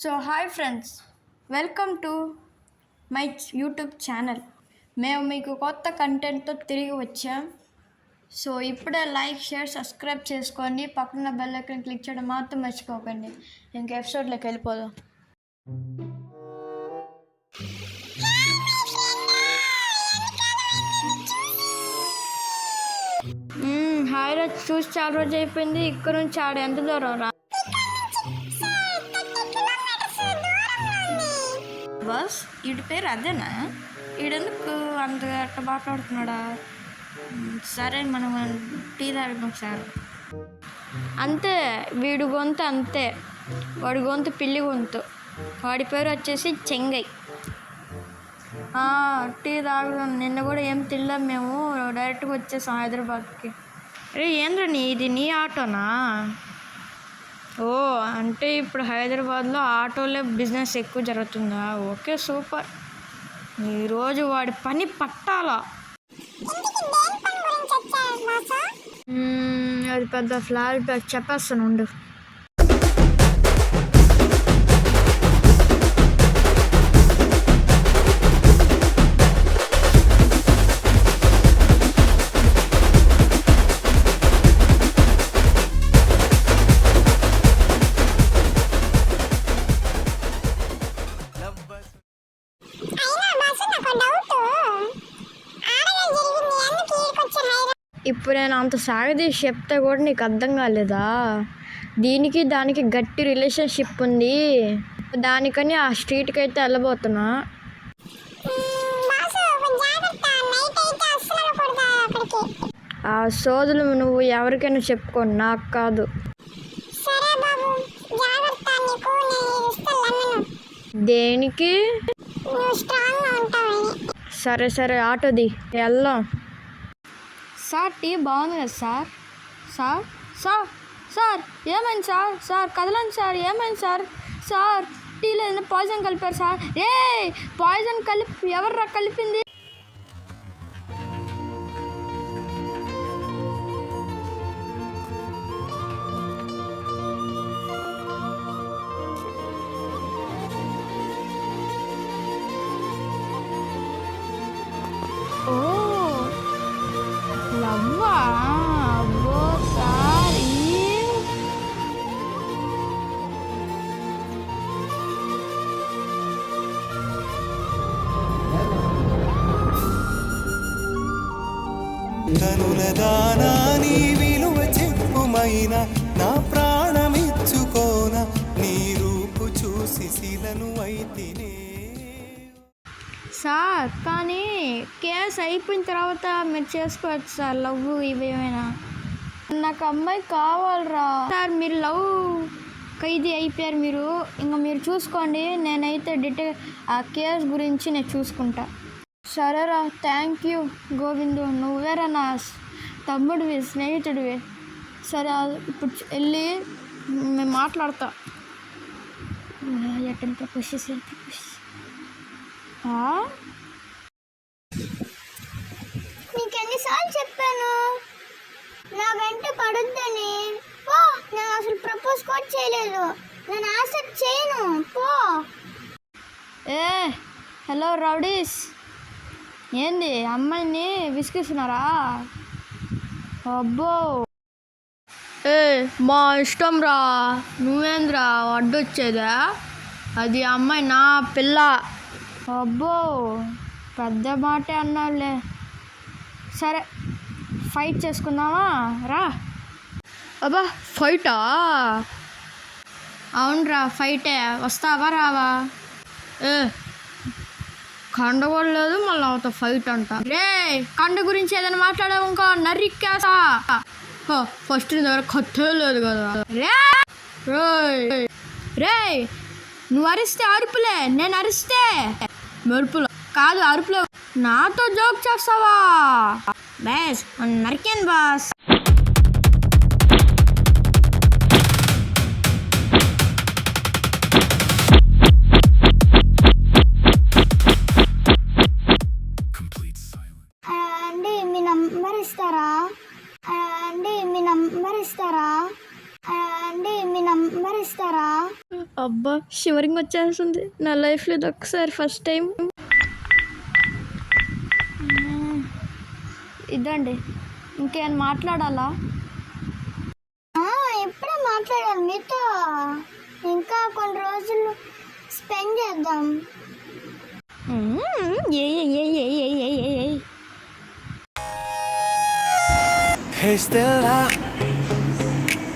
So hi friends, welcome to my YouTube channel. మేము మీకు కొత్త కంటెంట్తో తిరిగి వచ్చాం. సో ఇప్పుడే లైక్, షేర్, సబ్స్క్రైబ్ చేసుకోండి. పక్కన బెల్ ఐకాన్ క్లిక్ చేయడం మాత్రం మర్చిపోకండి. ఇంక ఎపిసోడ్లోకి వెళ్ళిపోదాం. హాయ్ రా, చూసి చాలా రోజు అయిపోయింది. ఇక్కడ నుంచి ఆడ ఎంత దూరం రా? బస్ వీడి పేరు అదేనా? వీడెందుకు అంతగా అట్లా మాట్లాడుతున్నాడా? సరే, మనం టీ తాగడం సార్. అంతే, వీడి గొంతు అంతే. వాడి గొంతు పిల్లి గొంతు. వాడి పేరు వచ్చేసి చెంగై. టీ తాగడం. నిన్న కూడా ఏం తినలేం, మేము డైరెక్ట్గా వచ్చేసాం హైదరాబాద్కి. అరే ఏంద్రా ఇది నీ ఆటోనా? ఓ, అంటే ఇప్పుడు హైదరాబాద్లో ఆటోలే బిజినెస్ ఎక్కువ జరుగుతుందా? Okay, super. ఈరోజు వాడి పని పట్టాలా. అది పెద్ద ఫ్లాష్ బ్యాక్, చెప్పేస్తాను ఉండు. ఇప్పుడు నేను అంత సాగదీసి చెప్తే కూడా నీకు అర్థం కాలేదా? దీనికి దానికి గట్టి రిలేషన్షిప్ ఉంది. దానికని ఆ స్ట్రీట్కి అయితే వెళ్ళబోతున్నా. ఆ సోదులు నువ్వు ఎవరికైనా చెప్పుకో, నాకు కాదు. దేనికి? సరే సరే, ఆటోది వెళ్దాం. సార్, టీ బాగుంది కదా సార్? సార్ సార్ సార్ ఏమైంది సార్? సార్ కదలండి సార్, ఏమైంది సార్? సార్, టీలో ఏదైనా పాయిజన్ కలిపారు సార్? పాయిజన్ కలిపి ఎవర్రా కలిపింది? లవ్వా? అబ్బో సార్, కనుల దానా నీ విలువ చెప్పుమైనా నా ప్రాణమిచ్చుకోన నీ రూపు చూసి శిలను అయితేనే. సార్, కానీ కేసు అయిపోయిన తర్వాత మీరు చేసుకోవచ్చు సార్ లవ్ ఇవేమైనా. నాకు అమ్మాయి కావాలరా సార్. మీరు లవ్ ఖైదీ అయిపోయారు మీరు. ఇంకా మీరు చూసుకోండి, నేనైతే ఆ కేసు గురించి నేను చూసుకుంటా. సరేరా, థ్యాంక్ యూ గోవిందు. నువ్వేరా నా తమ్ముడివి, స్నేహితుడివి. సరే, ఇప్పుడు వెళ్ళి మేము మాట్లాడతా. ఎట్టంటే నీకెన్నిసార్లు చెప్పాను నా వెంట పడొద్దని? పో, నేను అసలు ప్రపోజ్ కూడా చేయలేదు. నేను యాక్సెప్ట్ చేయను, పో. హలో రౌడీస్, ఏంది అమ్మాయిని విసిగిస్తున్నారా? అబ్బో, మా ఇష్టం రా. నువ్వేంద్రా అడ్డొచ్చేదా? అది అమ్మాయి నా పిల్ల. అబ్బో, పెద్ద మాటే అన్నావులే. సరే, ఫైట్ చేసుకుందామా? రా. అబ్బా, ఫైటా? అవునరా, ఫైటే. వస్తావా రావా? కండ కూడా లేదు, మళ్ళీ అవుతా ఫైట్ అంట. కండ గురించి ఏదైనా మాట్లాడావు ఇంకో నరికేసా. ఫస్ట్ దగ్గర కత్తే లేదు కదా. రే, నువ్వు అరిస్తే అరుపులే, నేను అరిస్తే మెరుపులు కాదు, అరుపులే. నాతో జోక్ చేస్తావా? బేస్ నరికేను బాస్. అండి, మీ నంబర్ ఇస్తారా? అబ్బా, షివరింగ్ వచ్చేస్తుంది నా లైఫ్లో ఇది ఒకసారి ఫస్ట్ టైం. ఇదండి, ఇంకేమైనా మాట్లాడాలా? ఎప్పుడే మాట్లాడాలి మీతో, ఇంకా కొన్ని రోజులు స్పెండ్ చేద్దాం. హే స్టెల్లా,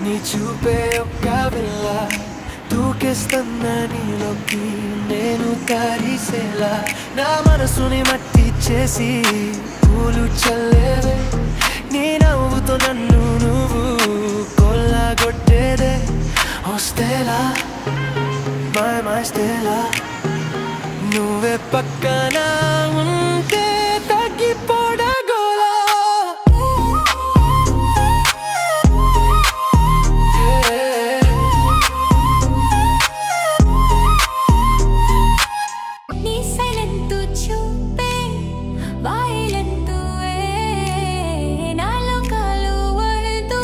నీ చూపే ఒక్క వెళ్ళ దూకేస్తున్నా నీలోకి నేను తరిసేలా, నా మనసుని మట్టి చేసి పూలు చల్లేవే, నీ నవ్వుతో నన్ను నువ్వు కొల్లగొట్టేదే. ఓ స్టెల్లా, మై స్టెల్లా, నువ్వే పక్కన ఉంటే తగ్గిపోడగోలా. నీ సైలెంట్ చూపే వైలెంట్ నాలో కాలు వరదు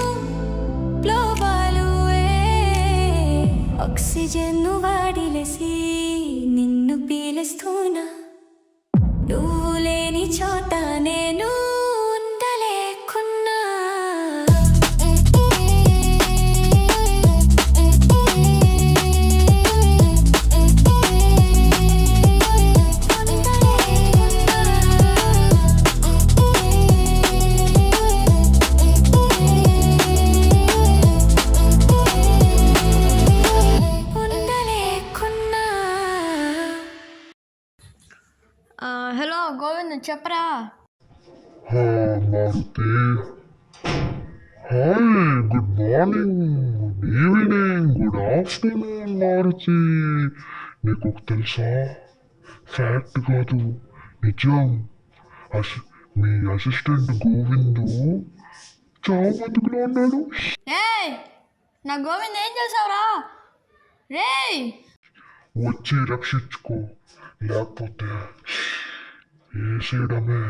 గ్లోబాలు ఆక్సిజన్ వాడిలేసి నిన్ను పీలుస్తున్నా, నువ్వు లేని చోట నేను ఉండలేకున్నా. హలో గోవింద్, చెప్పరా? Maruti, hi, good morning, good evening, good afternoon Maruti. నీకు తెలుసా, ఫ్యాక్ట్ కాదు నిజం, మీ అసిస్టెంట్ గోవిందు చావు బతుకులో ఉన్నాడు. ఏయ్, నా గోవింద్ ఏం చేసావురా? రేయ్, వచ్చి రక్షించుకో, లేకపోతే వేసేయడమే.